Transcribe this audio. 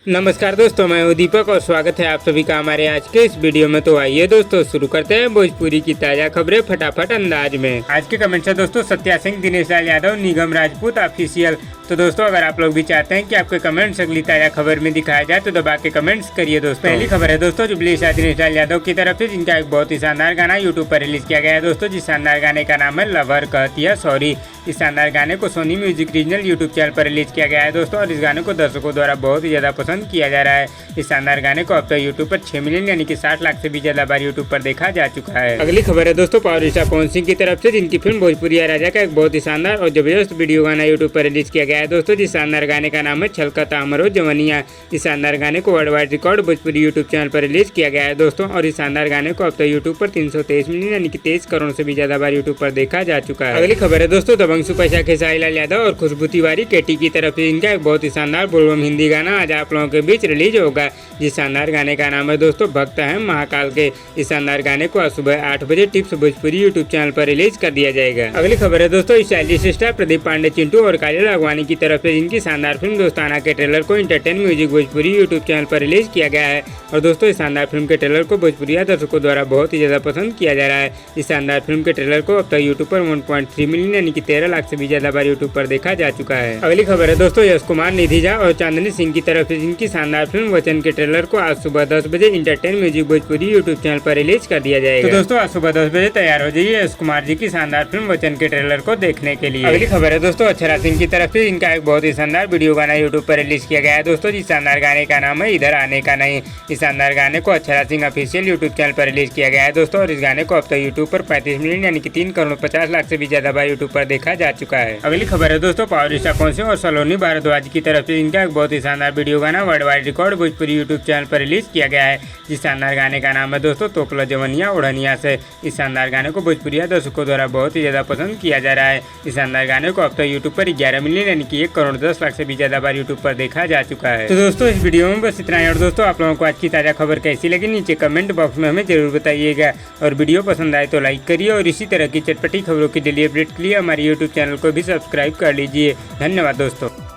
नमस्कार दोस्तों, मैं हूं दीपक और स्वागत है आप सभी का हमारे आज के इस वीडियो में। तो आइए दोस्तों शुरू करते हैं भोजपुरी की ताज़ा खबरें फटाफट अंदाज में। आज के कमेंट्स है दोस्तों सत्या सिंह, दिनेश लाल यादव, निगम राजपूत ऑफिशियल। तो दोस्तों अगर आप लोग भी चाहते हैं कि आपके कमेंट्स अगली ताज़ा खबर में दिखाया जाए तो दबा के कमेंट्स करिए दोस्तों। पहली खबर है दोस्तों जुबली शाह दिनेश लाल यादव की तरफ से, जिनका एक बहुत ही शानदार गाना यूट्यूब पर रिलीज किया गया है दोस्तों। जिस शानदार गाने का नाम है लवर कहती है सॉरी। इस शानदार गाने को Sony music regional YouTube channel पर रिलीज किया गया है दोस्तों, और इस गाने को दर्शकों द्वारा बहुत ही ज़्यादा पसंद किया जा रहा है। इस शानदार गाने को अब तक यूट्यूब पर 6 मिलियन यानी कि 60 लाख से भी ज्यादा बार यूट्यूब पर देखा जा चुका है। अगली खबर है दोस्तों पावर स्टार पवन सिंह की तरफ से, जिनकी फिल्म भोजपुरिया राजा का एक बहुत ही शानदार और जबरदस्त वीडियो गाना यूट्यूब पर रिलीज किया गया है दोस्तों। जिस शानदार गाने का नाम है छलकता हमरो जवनिया। इस शानदार गाने को world wide record Bhojpuri YouTube channel पर रिलीज किया गया है दोस्तों, और इस शानदार गाने को अब तक यूट्यूब पर 323 मिलियन यानी कि 23 करोड़ से भी ज्यादा बार यूट्यूब पर देखा जा चुका है। अगली खबर है दोस्तों दबंग सुपरस्टार खेसारी लाल यादव और खुशबू तिवारी केटी की तरफ से, इनका एक बहुत ही शानदार बोलबम हिंदी गाना आज आप लोगों के बीच रिलीज होगा। जिस शानदार गाने का नाम है दोस्तों भक्त है महाकाल के। इस शानदार गाने को आज सुबह 8 बजे टिप्स भोजपुरी यूट्यूब चैनल पर रिलीज कर दिया जाएगा। अगली खबर है दोस्तों स्टाइलिश स्टार प्रदीप पांडे चिंटू और काजल अगवानी की तरफ से, जिनकी शानदार फिल्म दोस्ताना के ट्रेलर को entertain music Bhojpuri YouTube channel पर रिलीज किया गया है। और दोस्तों इस शानदार फिल्म के ट्रेलर को भोजपुरिया दर्शकों द्वारा बहुत ही ज्यादा पसंद किया जा रहा है। इस शानदार फिल्म के ट्रेलर को अब तक यूट्यूब पर 1.3 मिलियन यानी कि 13 लाख से भी ज्यादा बार यूट्यूब पर देखा जा चुका है। अगली खबर है दोस्तों यश कुमार, निधि झा और चांदनी सिंह की तरफ से, जिनकी शानदार फिल्म वचन के ट्रेलर को आज सुबह 10 बजे entertain music Bhojpuri YouTube channel पर रिलीज कर दिया जाएगा। तो दोस्तों आज सुबह 10 बजे तैयार हो जाइए यश कुमार जी की शानदार फिल्म वचन के ट्रेलर को देखने के लिए। अगली खबर है दोस्तों अक्षरा सिंह की तरफ से, जिनका एक बहुत ही शानदार वीडियो गाना यूट्यूब पर रिलीज किया गया है दोस्तों। जिस शानदार गाने का नाम है इधर आने का नहीं। इस शानदार गाने को Akshara Singh official YouTube channel पर रिलीज किया गया है दोस्तों, और इस गाने को अब तक यूट्यूब पर 35 मिलियन यानी कि 3 करोड़ 50 लाख से भी ज्यादा बार यूट्यूब पर देखा जा चुका है। अगली खबर है दोस्तों पावर स्टार पवन सिंह और सलोनी भारद्वाज की तरफ से, इनका एक बहुत ही शानदार वीडियो गाना world wide record Bhojpuri YouTube channel पर रिलीज किया गया है। जिस शानदार गाने का नाम है दोस्तों तोकला जवनिया उड़निया से। इस शानदार गाने को भोजपुरिया दर्शकों द्वारा बहुत ही ज्यादा पसंद किया जा रहा है। इस शानदार गाने को अब तक यूट्यूब पर 11 मिलियन यानी कि 1 करोड़ 10 लाख से भी ज्यादा बार यूट्यूब पर देखा जा चुका है। तो दोस्तों इस वीडियो में बस इतना ही, और दोस्तों आप लोगों को आज की ताज़ा खबर कैसी लगी नीचे कमेंट बॉक्स में हमें जरूर बताइएगा, और वीडियो पसंद आए तो लाइक करिए, और इसी तरह की चटपटी खबरों की डेली अपडेट के लिए हमारे यूट्यूब चैनल को भी सब्सक्राइब कर लीजिए। धन्यवाद दोस्तों।